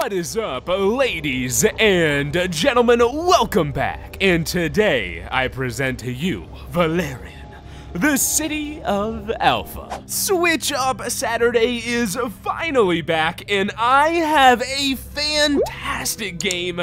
What is up, ladies and gentlemen? Welcome back, and today I present to you Valerian, the city of Alpha. Switch Up Saturday is finally back, and I have a fantastic game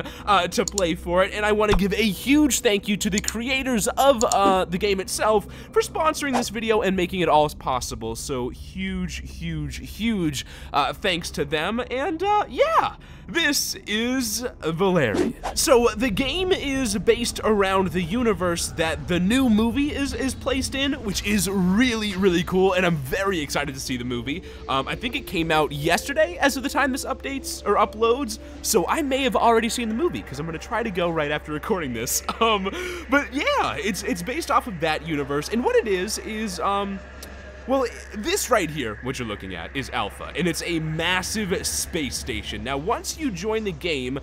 to play for it, and I want to give a huge thank you to the creators of the game itself for sponsoring this video and making it all possible. So huge thanks to them, and yeah. This is Valerian. So the game is based around the universe that the new movie is placed in, which is really cool, and I'm very excited to see the movie. I think it came out yesterday as of the time this updates or uploads, so I may have already seen the movie because I'm gonna try to go right after recording this. But yeah, it's based off of that universe, and what it is well, this right here, what you're looking at, is Alpha, and it's a massive space station. Now, once you join the game,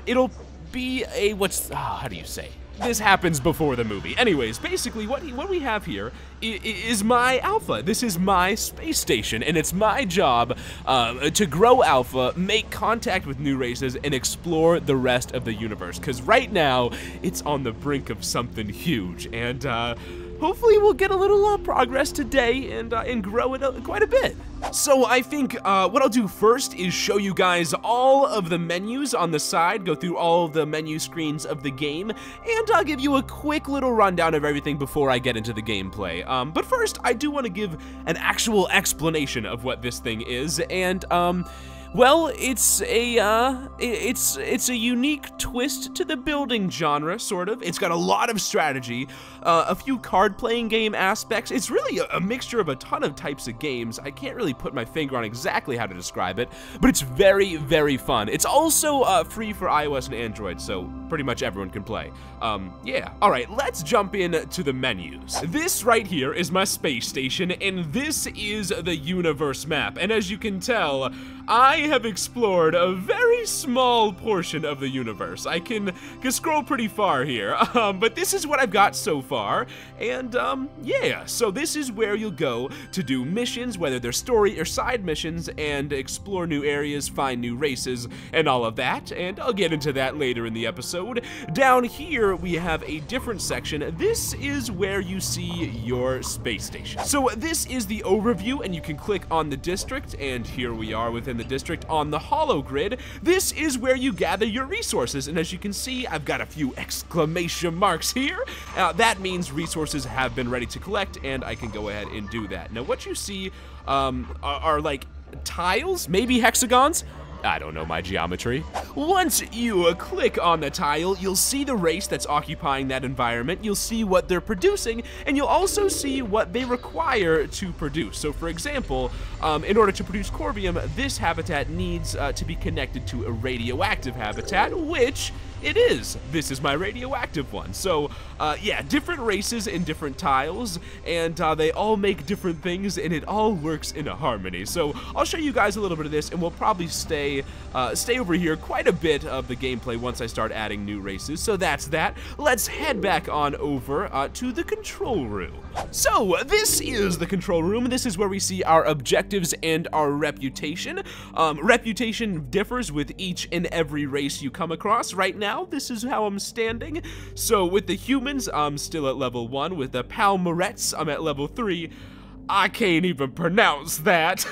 it'll be a, how do you say? This happens before the movie. Anyways, basically, what we have here is my Alpha. This is my space station, and it's my job to grow Alpha, make contact with new races, and explore the rest of the universe. Because right now, it's on the brink of something huge, and hopefully we'll get a little progress today and grow it quite a bit. So I think what I'll do first is show you guys all of the menus on the side, go through all of the menu screens of the game, and I'll give you a quick little rundown of everything before I get into the gameplay. But first, I do want to give an actual explanation of what this thing is, and well, it's a unique twist to the building genre, sort of. It's got a lot of strategy, a few card-playing game aspects. It's really a mixture of a ton of types of games. I can't really put my finger on exactly how to describe it, but it's very fun. It's also free for iOS and Android, so pretty much everyone can play. Yeah. All right, let's jump into the menus. This right here is my space station, and this is the universe map. And as you can tell, I have explored a very small portion of the universe. I can scroll pretty far here, but this is what I've got so far, and yeah, so this is where you'll go to do missions, whether they're story or side missions, and explore new areas, find new races, and all of that, and I'll get into that later in the episode. Down here, we have a different section. This is where you see your space station. So this is the overview, and you can click on the district, and here we are within the district on the holo grid. This is where you gather your resources, and as you can see, I've got a few exclamation marks here. That means resources have been ready to collect, and I can go ahead and do that. Now, what you see are like tiles, maybe hexagons. I don't know my geometry. Once you click on the tile, you'll see the race that's occupying that environment, you'll see what they're producing, and you'll also see what they require to produce. So for example, in order to produce corbium, this habitat needs to be connected to a radioactive habitat, which it is. This is my radioactive one. So yeah, different races in different tiles, and they all make different things, and it all works in a harmony. So I'll show you guys a little bit of this, and we'll probably stay over here quite a bit of the gameplay once I start adding new races. So that's that. Let's head back on over to the control room. So this is the control room. This is where we see our objectives and our reputation. Reputation differs with each and every race you come across. Right now, this is how I'm standing. So with the humans, I'm still at level 1. With the Palmerets, I'm at level 3. I can't even pronounce that,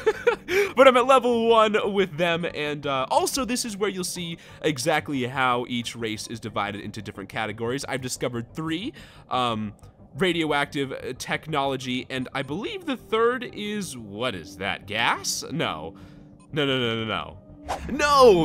but I'm at level 1 with them, and also this is where you'll see exactly how each race is divided into different categories. I've discovered 3, radioactive, technology, and I believe the third is, what is that, gas? No,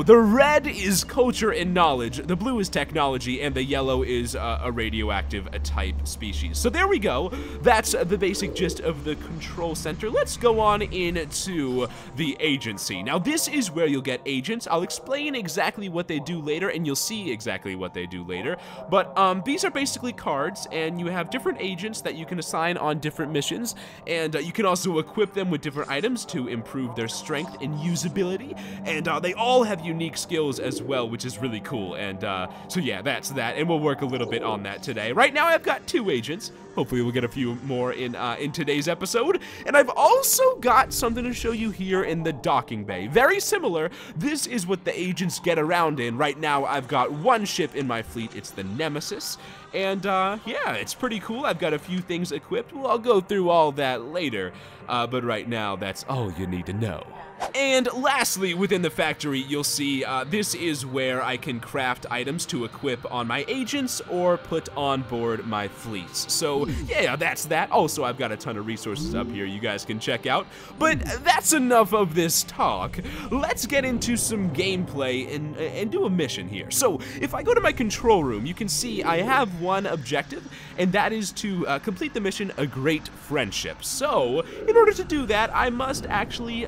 the red is culture and knowledge, the blue is technology, and the yellow is a radioactive type species. So there we go. That's the basic gist of the control center. Let's go on into the agency. Now this is where you'll get agents. I'll explain exactly what they do later, and you'll see exactly what they do later. But these are basically cards, and you have different agents that you can assign on different missions, and you can also equip them with different items to improve their strength and usability, and and they all have unique skills as well, which is really cool. And so yeah, that's that, and we'll work a little bit on that today. Right now I've got 2 agents. Hopefully we'll get a few more in today's episode. And I've also got something to show you here in the docking bay. Very similar. This is what the agents get around in. Right now I've got 1 ship in my fleet. It's the Nemesis. And yeah, it's pretty cool. I've got a few things equipped. Well, I'll go through all that later. But right now, that's all you need to know. And lastly, within the factory, you'll see this is where I can craft items to equip on my agents or put on board my fleets. So yeah, that's that. Also, I've got a ton of resources up here you guys can check out. But that's enough of this talk. Let's get into some gameplay and do a mission here. So if I go to my control room, you can see I have 1 objective, and that is to complete the mission, A Great Friendship. So in order to do that, I must actually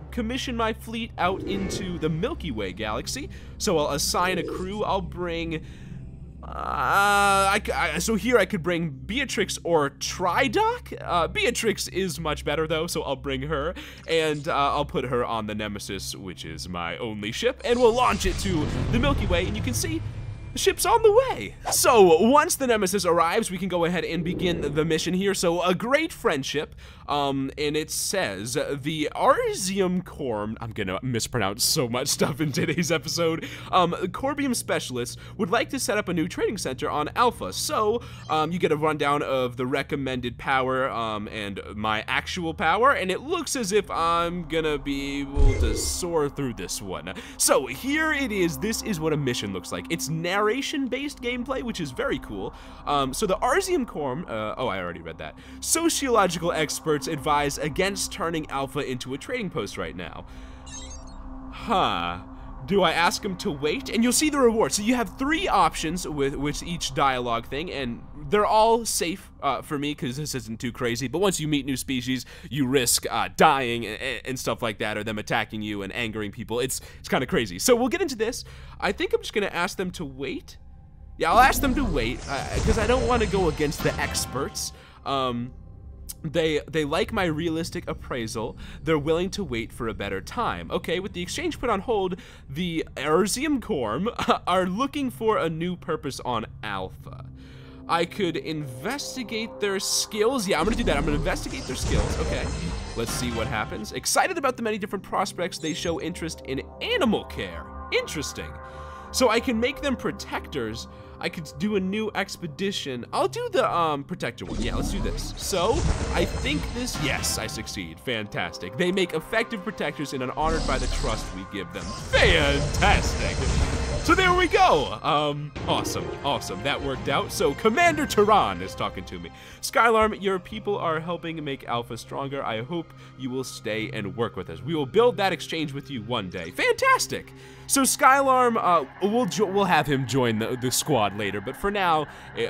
commission my fleet out into the Milky Way galaxy. So I'll assign a crew. I'll bring so here I could bring Beatrix or Tridoc. Beatrix is much better though, so I'll bring her, and I'll put her on the Nemesis, which is my only ship, and we'll launch it to the Milky Way, and you can see the ship's on the way. So once the Nemesis arrives, we can go ahead and begin the mission here. So A Great Friendship, and it says the Arzium Corm, I'm gonna mispronounce so much stuff in today's episode, Corbium Specialists would like to set up a new trading center on Alpha. So you get a rundown of the recommended power and my actual power, and it looks as if I'm gonna be able to soar through this one. So here it is. This is what a mission looks like. It's narration-based gameplay, which is very cool. So the Arzium Corm, oh, I already read that. Sociological experts advise against turning Alpha into a trading post right now. Huh. Do I ask them to wait? And you'll see the reward. So you have 3 options with each dialogue thing, and they're all safe for me because this isn't too crazy. But once you meet new species, you risk dying and stuff like that, or them attacking you and angering people. It's kind of crazy. So we'll get into this. I think I'm just gonna ask them to wait. Yeah, I'll ask them to wait because I don't want to go against the experts. They like my realistic appraisal. They're willing to wait for a better time. Okay, with the exchange put on hold, the Arzium Corm are looking for a new purpose on Alpha. I could investigate their skills. Yeah, I'm gonna do that. I'm gonna investigate their skills. Okay, let's see what happens. Excited about the many different prospects. They show interest in animal care. Interesting. So I can make them protectors. I could do a new expedition. I'll do the protector one. Yeah, let's do this. So I think this, yes, I succeed. Fantastic. They make effective protectors and are honored by the trust we give them. Fantastic. So there we go. Awesome. That worked out. So Commander Tehran is talking to me. Skylarm, your people are helping make Alpha stronger. I hope you will stay and work with us. We will build that exchange with you one day. Fantastic. So Skylarm, we'll have him join the squad later, but for now,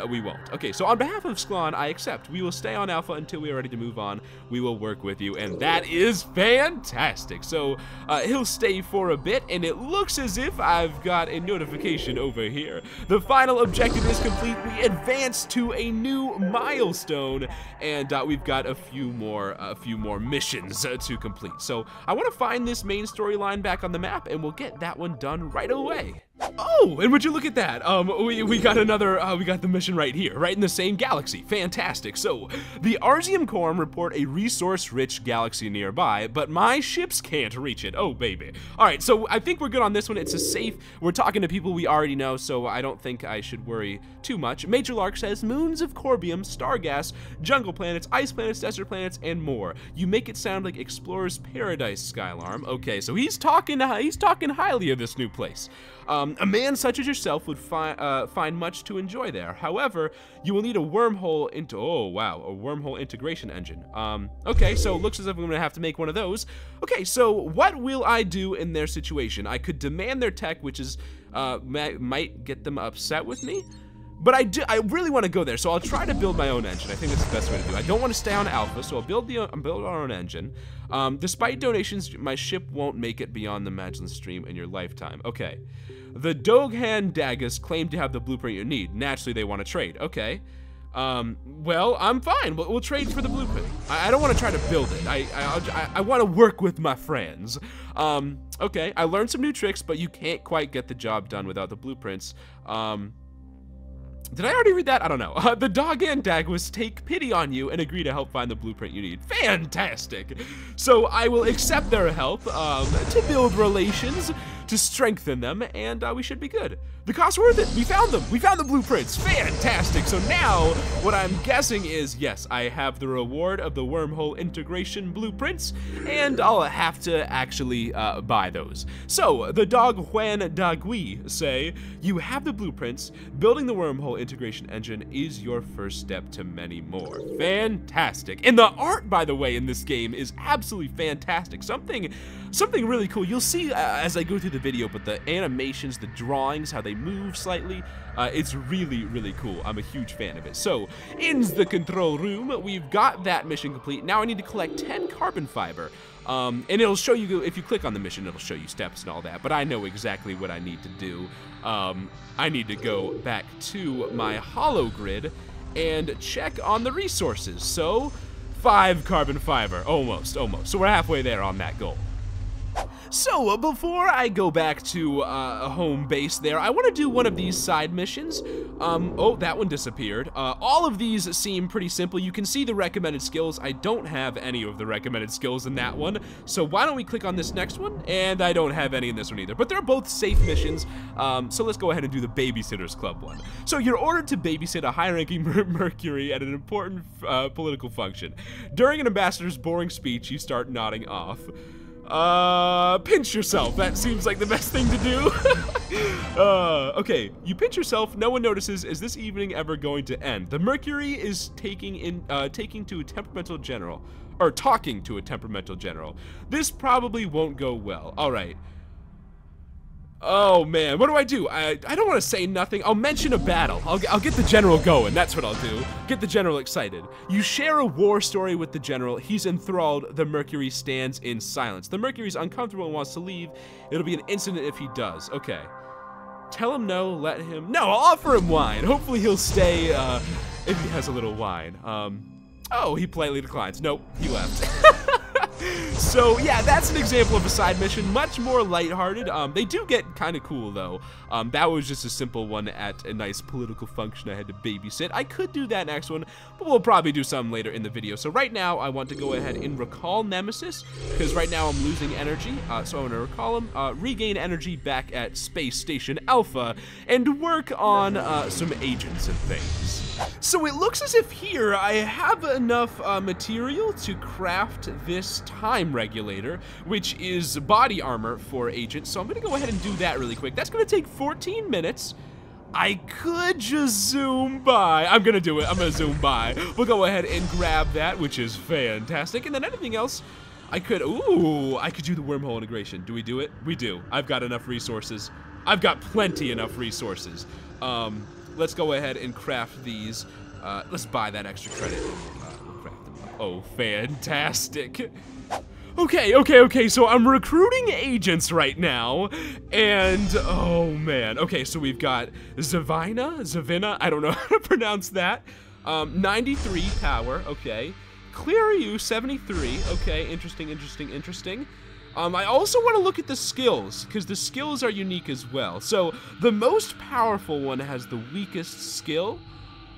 we won't. Okay, so on behalf of Sklan, I accept. We will stay on Alpha until we are ready to move on. We will work with you, and that is fantastic. So he'll stay for a bit, and it looks as if I've got a notification over here. The final objective is complete. We advance to a new milestone, and we've got a few more missions to complete. So I want to find this main storyline back on the map, and we'll get that one done right away. Oh, and would you look at that? We got another, we got the mission right here, right in the same galaxy. Fantastic. So, the Arzium Corm report a resource-rich galaxy nearby, but my ships can't reach it. Oh, baby. All right, so I think we're good on this one. It's a safe, we're talking to people we already know, so I don't think I should worry too much. Major Lark says, moons of Corbium, star gas, jungle planets, ice planets, desert planets, and more. You make it sound like Explorer's Paradise, Skylarm. Okay, so he's talking highly of this new place. A man such as yourself would find much to enjoy there. However, you will need a wormhole into, oh wow, a wormhole integration engine. Okay, so it looks as if I'm gonna have to make one of those. Okay, so what will I do in their situation? I could demand their tech, which is, might get them upset with me. But I really want to go there, so I'll try to build my own engine. I think that's the best way to do it. I don't want to stay on Alpha, so I'll build our own engine. Despite donations, my ship won't make it beyond the Magellan Stream in your lifetime. Okay. The Doghan Dagas claim to have the blueprint you need. Naturally, they want to trade. Okay. Well, I'm fine. We'll trade for the blueprint. I don't want to try to build it. I want to work with my friends. Okay, I learned some new tricks, but you can't quite get the job done without the blueprints. Did I already read that? I don't know. The dog and Dagwas take pity on you and agree to help find the blueprint you need. Fantastic. So I will accept their help to build relations, to strengthen them, and we should be good. The cost worth it. We found them. We found the blueprints. Fantastic. So now what I'm guessing is, yes, I have the reward of the wormhole integration blueprints, and I'll have to actually buy those. So the dog Juan Dagui say, you have the blueprints. Building the wormhole integration engine is your first step to many more. Fantastic. And the art, by the way, in this game is absolutely fantastic. Something really cool. You'll see as I go through the video, but the animations, the drawings, how they move slightly, it's really, really cool. I'm a huge fan of it. So, in the control room, we've got that mission complete. Now I need to collect 10 carbon fiber. And it'll show you, if you click on the mission, it'll show you steps and all that, but I know exactly what I need to do. I need to go back to my holo grid and check on the resources. So, 5 carbon fiber, almost. So we're halfway there on that goal. So, before I go back to home base there, I want to do one of these side missions. Oh, that one disappeared. All of these seem pretty simple. You can see the recommended skills. I don't have any of the recommended skills in that one. So why don't we click on this next one? And I don't have any in this one either. But they're both safe missions. So let's go ahead and do the Babysitters Club one. So you're ordered to babysit a high-ranking Mercury at an important political function. During an ambassador's boring speech, you start nodding off. Pinch yourself. That seems like the best thing to do. Okay, you pinch yourself. No one notices. Is this evening ever going to end? The Mercury is taking to a temperamental general, or talking to a temperamental general. This probably won't go well. All right. Oh man, what do? I don't want to say nothing. I'll mention a battle. I'll get the general going. That's what I'll do. Get the general excited. You share a war story with the general. He's enthralled. The Mercury stands in silence. The Mercury's uncomfortable and wants to leave. It'll be an incident if he does. Okay. Tell him no, let him. No, I'll offer him wine. Hopefully he'll stay if he has a little wine. Oh, he politely declines. Nope, he left. So yeah, that's an example of a side mission, much more lighthearted. They do get kind of cool though. That was just a simple one at a nice political function I had to babysit. I could do that next one, but we'll probably do some later in the video. So right now, I want to go ahead and recall Nemesis, because right now I'm losing energy. So I'm gonna recall him, regain energy back at Space Station Alpha, and work on some agents and things. So it looks as if here I have enough material to craft this time regulator, which is body armor for agents. So I'm gonna go ahead and do that really quick. That's gonna take 14 minutes. I could just zoom by. I'm gonna do it. I'm gonna zoom by. We'll go ahead and grab that, which is fantastic. And then anything else, I could do the wormhole integration. Do we do it? We do. I've got enough resources. I've got plenty enough resources. Let's go ahead and craft these. Let's buy that extra credit. We'll craft them up. Oh, fantastic. Okay, so I'm recruiting agents right now, and oh man. Okay, so we've got Zavina, I don't know how to pronounce that. 93 power, okay. Clear you, 73, okay, interesting. I also want to look at the skills, because the skills are unique as well. So, the most powerful one has the weakest skill,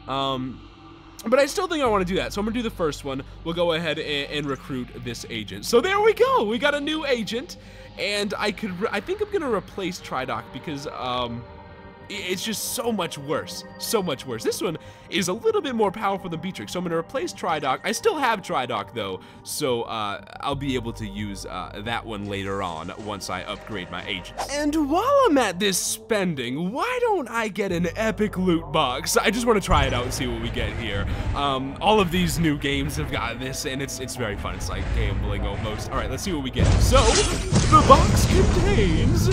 but I still think I want to do that, so I'm going to do the first one. We'll go ahead and recruit this agent. So there we go, we got a new agent, and I think I'm going to replace Tridoc, because, it's just so much worse. This one is a little bit more powerful than Beatrix, so I'm going to replace Tridoc. I still have Tridoc, though, so I'll be able to use that one later on once I upgrade my agents. And while I'm at this spending, why don't I get an epic loot box? I just want to try it out and see what we get here. All of these new games have got this, and it's very fun. It's like gambling almost. All right, let's see what we get. So, the box contains...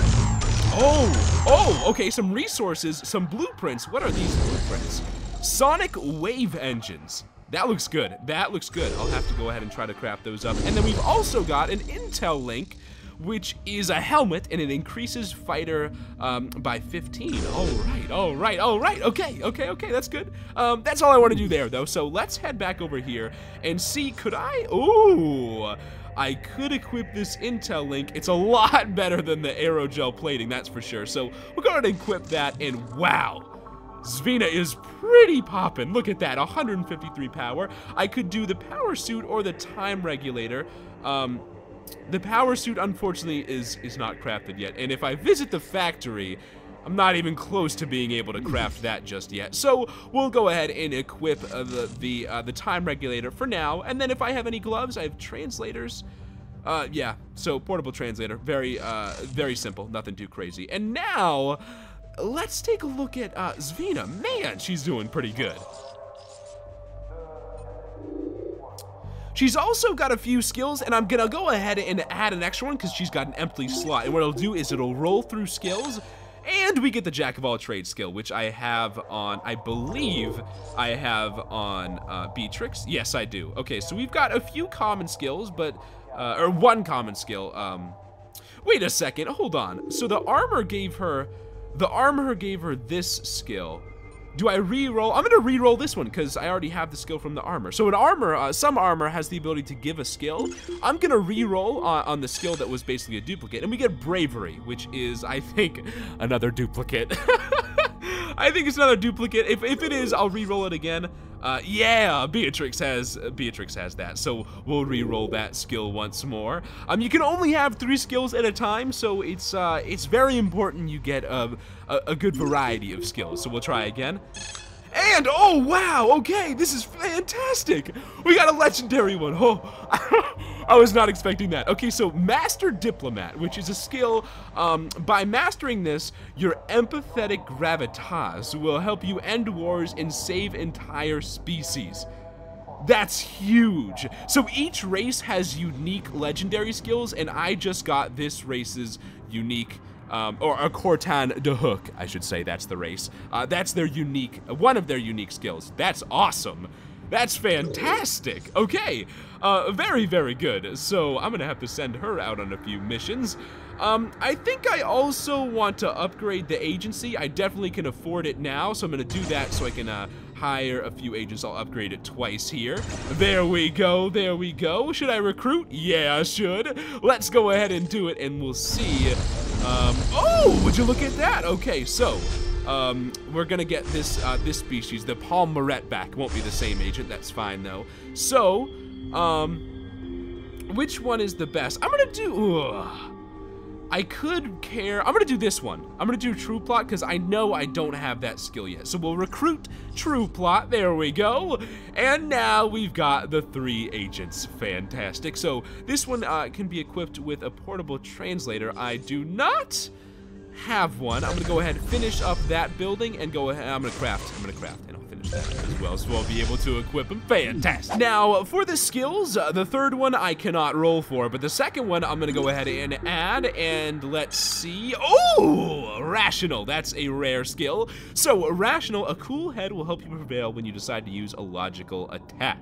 Oh, okay, some resources, some blueprints. What are these blueprints? Sonic wave engines. That looks good. I'll have to go ahead and try to craft those up. And then we've also got an intel link which is a helmet, and it increases fighter by 15. All right. Okay, that's good. That's all I want to do there, though. So let's head back over here and see, could I? Ooh, I could equip this intel link. It's a lot better than the aerogel plating, that's for sure. So we'll go ahead and equip that, and wow. Zvina is pretty poppin'. Look at that, 153 power. I could do the power suit or the time regulator. The power suit, unfortunately, is not crafted yet. And if I visit the factory, I'm not even close to being able to craft that just yet. So we'll go ahead and equip the time regulator for now. And then if I have any gloves, I have translators. Yeah, so portable translator, very simple, nothing too crazy. And now, let's take a look at Zvina. Man, she's doing pretty good. She's also got a few skills, and I'm gonna go ahead and add an extra one because she's got an empty slot. And what it'll do is it'll roll through skills, and we get the Jack of all trades skill, which I have on, I believe I have on Beatrix. Yes, I do. Okay, so we've got a few common skills, but, or one common skill. Wait a second, hold on. So the armor gave her this skill. Do I re-roll? I'm gonna re-roll this one because I already have the skill from the armor. So an armor, some armor has the ability to give a skill. I'm gonna re-roll on the skill that was basically a duplicate, and we get bravery, which is, I think, another duplicate. I think it's another duplicate. If it is, I'll re-roll it again. Yeah, Beatrix has that, so we'll re-roll that skill once more. You can only have 3 skills at a time, so it's very important you get a good variety of skills. So we'll try again. And, oh wow, okay, this is fantastic. We got a legendary one. Oh, I was not expecting that. Okay, so Master Diplomat, which is a skill, by mastering this, your empathetic gravitas will help you end wars and save entire species. That's huge. So each race has unique legendary skills, and I just got this race's unique or a Cortan de Hook, I should say, that's the race. That's their unique, one of their unique skills. That's awesome. That's fantastic. Okay, very, very good. So I'm gonna have to send her out on a few missions. I think I also want to upgrade the agency. I definitely can afford it now, so I'm gonna do that so I can hire a few agents. I'll upgrade it twice here. There we go, there we go. Should I recruit? Yeah, I should. Let's go ahead and do it, and we'll see. Oh, would you look at that? Okay, so we're gonna get this this species, the palmeret, back. Won't be the same agent, that's fine though. So, which one is the best? I'm gonna do, I could care, I'm gonna do this one. I'm gonna do True Plot because I know I don't have that skill yet. So we'll recruit True Plot, there we go. And now we've got the 3 agents, fantastic. So this one can be equipped with a portable translator. I do not have one. I'm gonna go ahead and finish up that building and go ahead, I'm gonna craft, and I'll finish that as well, so I'll be able to equip them. Fantastic. Now, for the skills, the third one I cannot roll for, but the second one I'm gonna go ahead and add, and let's see. Oh, Rational, that's a rare skill. So, Rational, a cool head will help you prevail when you decide to use a logical attack.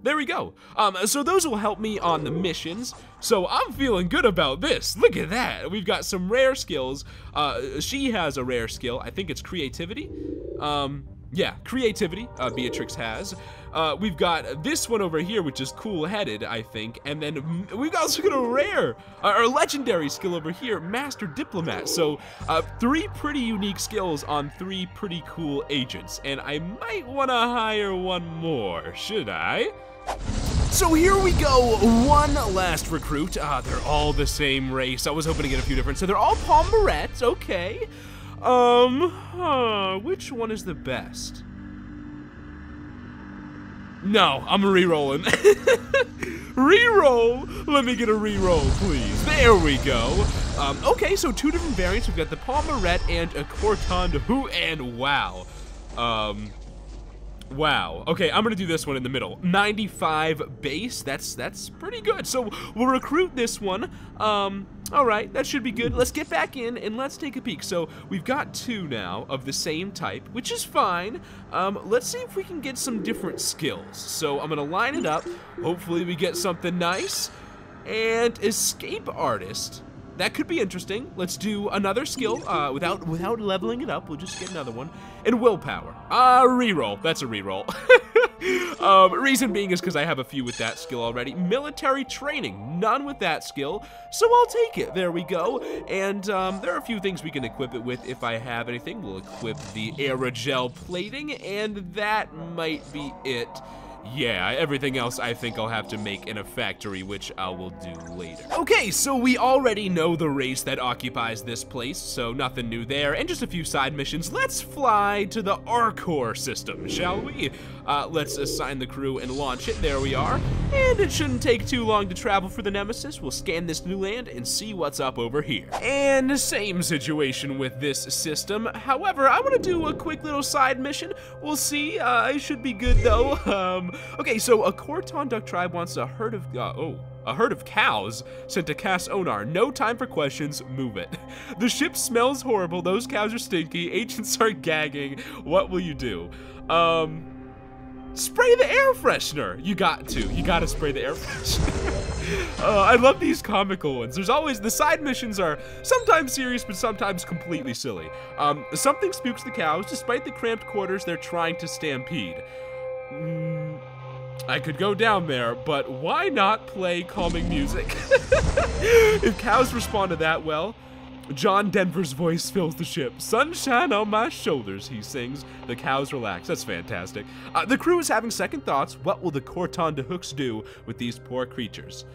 There we go. So those will help me on the missions. So I'm feeling good about this. Look at that. We've got some rare skills. She has a rare skill. I think it's creativity. Yeah, creativity, Beatrix has. We've got this one over here, which is cool-headed, I think. And then we've also got a rare, or legendary skill over here, Master Diplomat. So 3 pretty unique skills on 3 pretty cool agents. And I might want to hire one more, should I? So here we go, one last recruit. They're all the same race. I was hoping to get a few different. So they're all palmerets, okay. Which one is the best? No, I'm re-rolling. Re-roll? Let me get a re-roll, please. There we go. Okay, so 2 different variants. We've got the palmeret and a Cortan de Hook, and wow. Wow. Okay, I'm gonna do this one in the middle. 95 base. That's pretty good. So we'll recruit this one. All right, that should be good. Let's get back in and let's take a peek. So we've got 2 now of the same type, which is fine. Let's see if we can get some different skills. So I'm gonna line it up. Hopefully we get something nice. And escape artist. That could be interesting. Let's do another skill without leveling it up. We'll just get another one. And willpower. Reroll. That's a reroll. Reason being is because I have a few with that skill already. Military training. None with that skill. So I'll take it. There we go. And there are a few things we can equip it with if I have anything. We'll equip the aerogel plating, and that might be it. Yeah, everything else I think I'll have to make in a factory, which I will do later. Okay, so we already know the race that occupies this place, so nothing new there, and just a few side missions. Let's fly to the Arcor system, shall we? Let's assign the crew and launch it. There we are. And it shouldn't take too long to travel for the Nemesis. We'll scan this new land and see what's up over here. And same situation with this system. However, I want to do a quick little side mission. We'll see. It should be good, though. Okay, so a Corton Duck tribe wants a herd of cows sent to Cass Onar. No time for questions, move it. The ship smells horrible, those cows are stinky, agents are gagging. What will you do? Spray the air freshener. You gotta spray the air freshener. I love these comical ones. There's always, the side missions are sometimes serious, but sometimes completely silly. Something spooks the cows. Despite the cramped quarters, they're trying to stampede. I could go down there, but why not play calming music? If cows respond to that well, John Denver's voice fills the ship. Sunshine on my shoulders, he sings. The cows relax. That's fantastic. The crew is having second thoughts. What will the Corton de Hooks do with these poor creatures?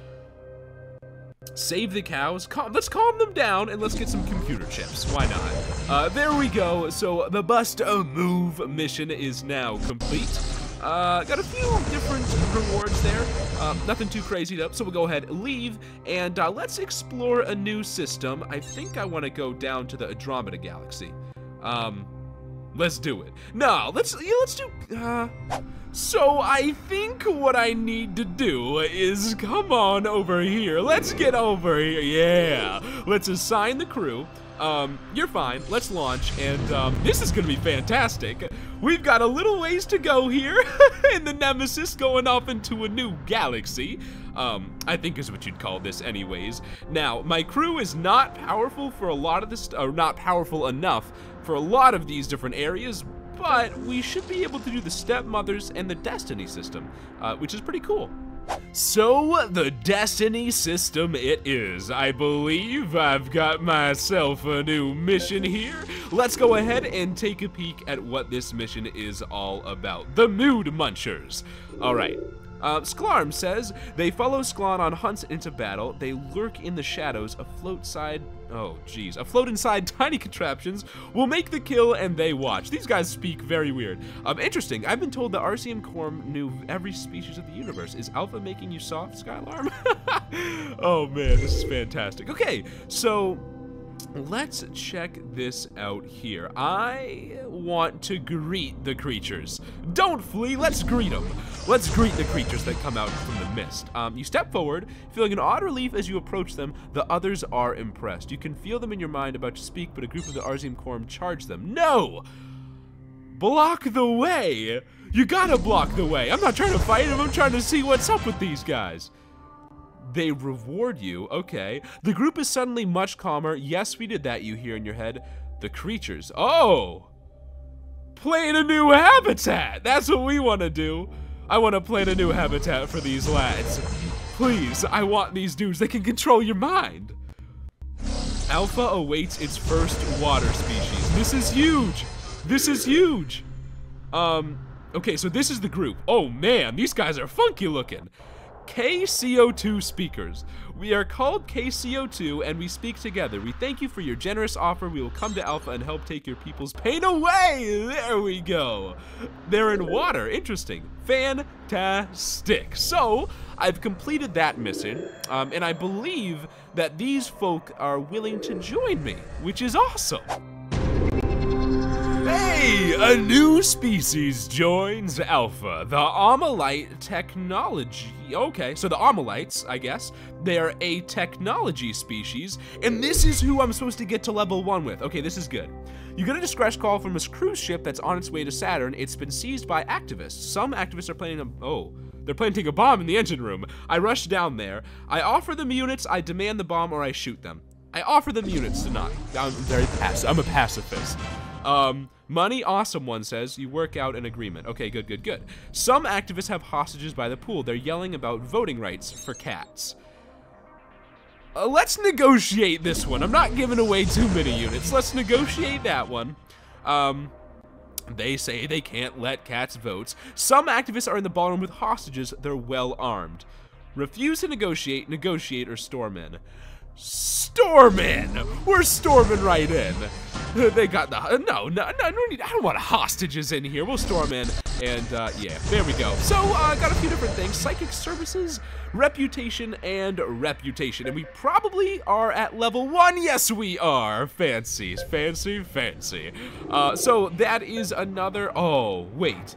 Save the cows. Let's calm them down and let's get some computer chips. Why not? There we go. So the Bust a Move mission is now complete. Got a few different rewards there. Nothing too crazy though, so we'll go ahead and leave, and let's explore a new system. I think I want to go down to the Andromeda Galaxy. Let's do it. No, let's do, so I think what I need to do is come on over here. Let's get over here, yeah. Let's assign the crew. You're fine, let's launch, and this is gonna be fantastic. We've got a little ways to go here, in the Nemesis going off into a new galaxy. I think is what you'd call this anyways. Now, my crew is not powerful for a lot of this, or not powerful enough for a lot of these different areas, but we should be able to do the Stepmothers and the Destiny system, which is pretty cool. So, the Destiny system it is. I believe I've got myself a new mission here. Let's go ahead and take a peek at what this mission is all about. The Mood Munchers. Alright. Sklarm says, they follow Sklan on hunts into battle. They lurk in the shadows, afloat inside tiny contraptions, will make the kill, and they watch. These guys speak very weird. Interesting. I've been told the RCM Corps knew every species of the universe. Is Alpha making you soft, Skylarm? Oh man, this is fantastic. Okay, so let's check this out here. I want to greet the creatures. Don't flee, let's greet them. Let's greet the creatures that come out from the mist. You step forward, feeling an odd relief as you approach them. The others are impressed. You can feel them in your mind about to speak, but a group of the Arzium Quorum charge them. No! Block the way! You gotta block the way. I'm not trying to fight them, I'm trying to see what's up with these guys. They reward you, okay. The group is suddenly much calmer. Yes, we did that, you hear in your head. The creatures, oh! Plant a new habitat! That's what we want to do. I want to plant a new habitat for these lads. Please, I want these dudes that can control your mind. Alpha awaits its first water species. This is huge! This is huge! Okay, so this is the group. Oh man, these guys are funky looking. KCO2 speakers. We are called KCO2 and we speak together. We thank you for your generous offer. We will come to Alpha and help take your people's pain away. There we go. They're in water. Interesting. Fantastic. So, I've completed that mission, and I believe that these folk are willing to join me, which is awesome. Hey, a new species joins Alpha, the Amalite technology. Okay, so the Amalites, I guess, they are a technology species, and this is who I'm supposed to get to level 1 with. Okay, this is good. You get a distress call from a cruise ship that's on its way to Saturn. It's been seized by activists. Some activists are planning They're planting a bomb in the engine room. I rush down there. I offer them units. I demand the bomb, or I shoot them. I offer them units tonight. I'm very passive. I'm a pacifist. Money, awesome, one says. You work out an agreement. Okay, good, good, good. Some activists have hostages by the pool. They're yelling about voting rights for cats. Let's negotiate this one. I'm not giving away too many units. Let's negotiate that one. They say they can't let cats vote. Some activists are in the ballroom with hostages. They're well armed. Refuse to negotiate, negotiate, or storm in. Storm in! We're storming right in. They got the, no, I don't want hostages in here. We'll storm in, and yeah, there we go. So, got a few different things. Psychic services, reputation, and reputation. And we probably are at level 1. Yes, we are. Fancy, fancy, fancy. So that is another, oh, wait.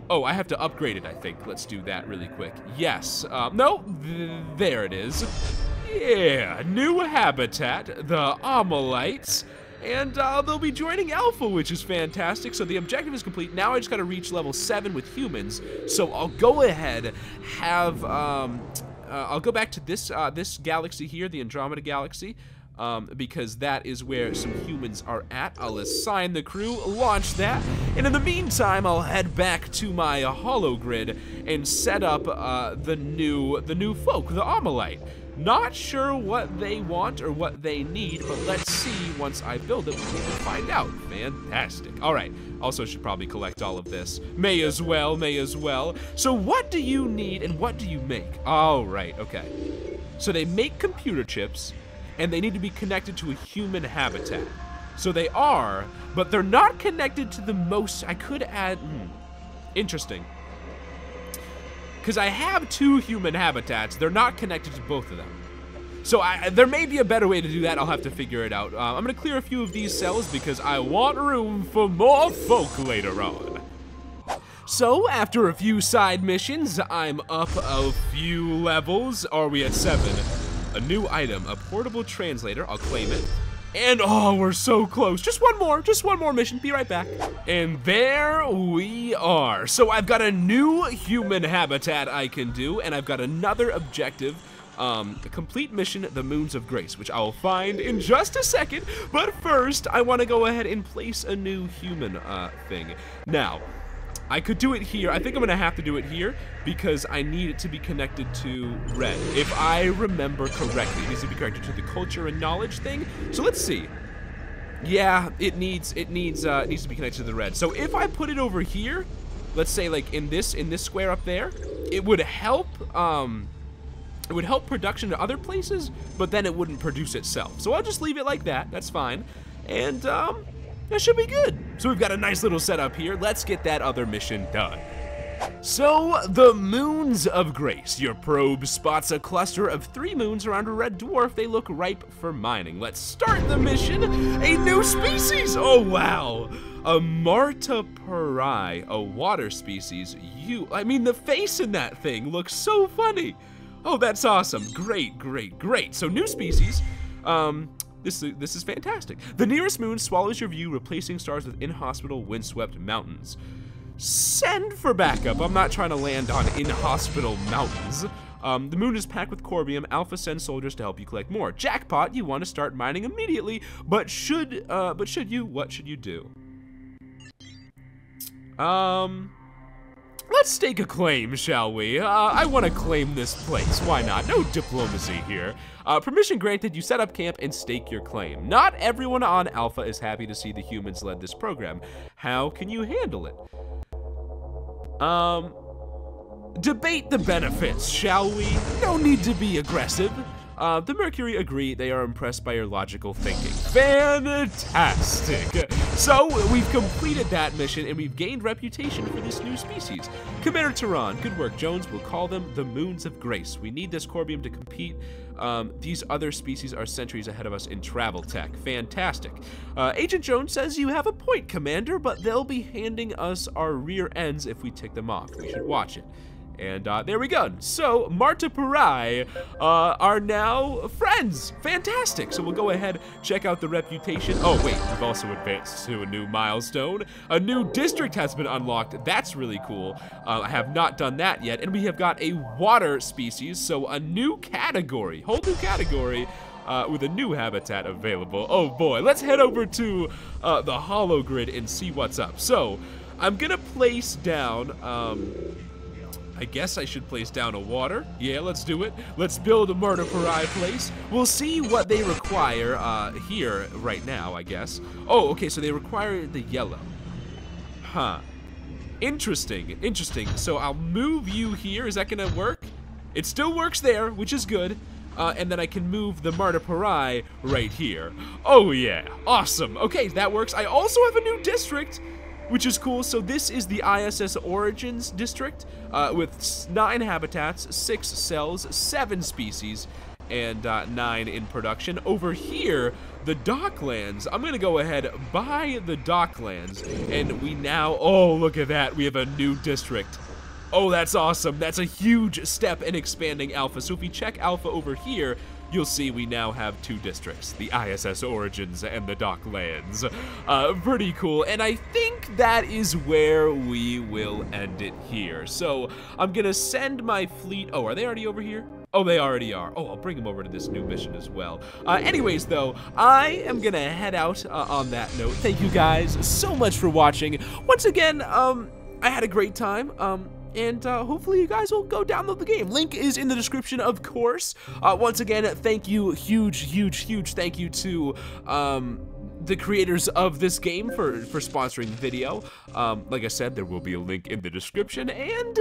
Oh, I have to upgrade it, I think. Let's do that really quick. Yes, no, there it is. Yeah, new habitat, the Omolites, and they'll be joining Alpha, which is fantastic. So the objective is complete. Now I just gotta reach level 7 with humans. So I'll go ahead, have, I'll go back to this, this galaxy here, the Andromeda Galaxy, because that is where some humans are at. I'll assign the crew, launch that, and in the meantime, I'll head back to my hologrid and set up the new folk, the Omolite. Not sure what they want or what they need, but let's see once I build it, we can find out. Fantastic. All right, also should probably collect all of this. May as well, may as well. So what do you need and what do you make? All right, okay. So they make computer chips and they need to be connected to a human habitat. So they are, but they're not connected to the most, I could add, interesting. Because I have 2 human habitats, they're not connected to both of them. So there may be a better way to do that, I'll have to figure it out. I'm gonna clear a few of these cells because I want room for more folk later on. So after a few side missions, I'm up a few levels. Are we at 7? A new item, a portable translator, I'll claim it. And oh, we're so close. Just one more mission, be right back. And there we are. So I've got a new human habitat I can do, and I've got another objective, a complete mission, the Moons of Grace, which I'll find in just a second. But first, I wanna go ahead and place a new human thing. Now, I could do it here. I think I'm gonna have to do it here because I need it to be connected to red. If I remember correctly, it needs to be connected to the culture and knowledge thing. So let's see. Yeah, it needs to be connected to the red. So if I put it over here, let's say like in this square up there, it would help production to other places, but then it wouldn't produce itself. So I'll just leave it like that. That's fine. And that should be good. So we've got a nice little setup here. Let's get that other mission done. So, the Moons of Grace. Your probe spots a cluster of 3 moons around a red dwarf. They look ripe for mining. Let's start the mission. A new species. Oh, wow. A metropolis, a water species. I mean, the face in that thing looks so funny. Oh, that's awesome. Great, great, great. So, new species. This is fantastic. The nearest moon swallows your view, replacing stars with inhospitable, windswept mountains. Send for backup. I'm not trying to land on inhospitable mountains. The moon is packed with corbium. Alpha sends soldiers to help you collect more. Jackpot, you want to start mining immediately, but should you? What should you do? Let's stake a claim, shall we? I want to claim this place. Why not? No diplomacy here. Permission granted, you set up camp and stake your claim. Not everyone on Alpha is happy to see the humans led this program. How can you handle it? Debate the benefits, shall we? No need to be aggressive. The Mercury agree. They are impressed by your logical thinking. Fantastic! So, we've completed that mission, and we've gained reputation for this new species. Commander Tehran, good work, Jones. We'll call them the Moons of Grace. We need this corbium to compete. These other species are centuries ahead of us in travel tech. Fantastic. Agent Jones says you have a point, Commander, but they'll be handing us our rear ends if we tick them off. We should watch it. And there we go. So Martiparai are now friends. Fantastic. So we'll go ahead, check out the reputation. Oh wait, we've also advanced to a new milestone. A new district has been unlocked. That's really cool. I have not done that yet. And we have got a water species, so a new category, whole new category. With a new habitat available. Oh boy, let's head over to the holo grid and see what's up. So I'm gonna place down, I guess I should place down a water. Yeah, let's do it. Let's build a Martiparai place. We'll see what they require here right now, I guess. Oh, okay, so they require the yellow. Huh. Interesting, interesting. So I'll move you here. Is that gonna work? It still works there, which is good. And then I can move the Martiparai right here. Oh yeah, awesome. Okay, that works. I also have a new district, which is cool. So this is the ISS Origins district with 9 habitats, 6 cells, 7 species, and 9 in production. Over here, the Docklands. I'm gonna go ahead, buy the Docklands, and we now, oh, look at that. We have a new district. Oh, that's awesome. That's a huge step in expanding Alpha. So if we check Alpha over here, you'll see we now have 2 districts, the ISS Origins and the Docklands. Pretty cool, and I think that is where we will end it here. So I'm gonna send my fleet, oh, are they already over here? Oh, they already are. Oh, I'll bring them over to this new mission as well. Anyways, though, I am gonna head out on that note. Thank you guys so much for watching. Once again, I had a great time. And hopefully you guys will go download the game. Link is in the description, of course. Once again, thank you, huge thank you to the creators of this game for sponsoring the video. Like I said, there will be a link in the description, and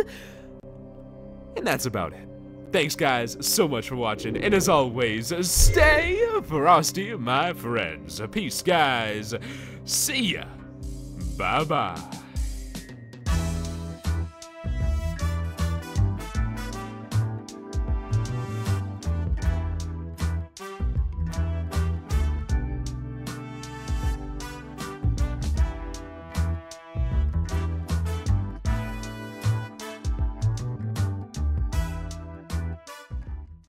that's about it. Thanks guys so much for watching, and as always, stay frosty, my friends. Peace, guys. See ya. Bye-bye.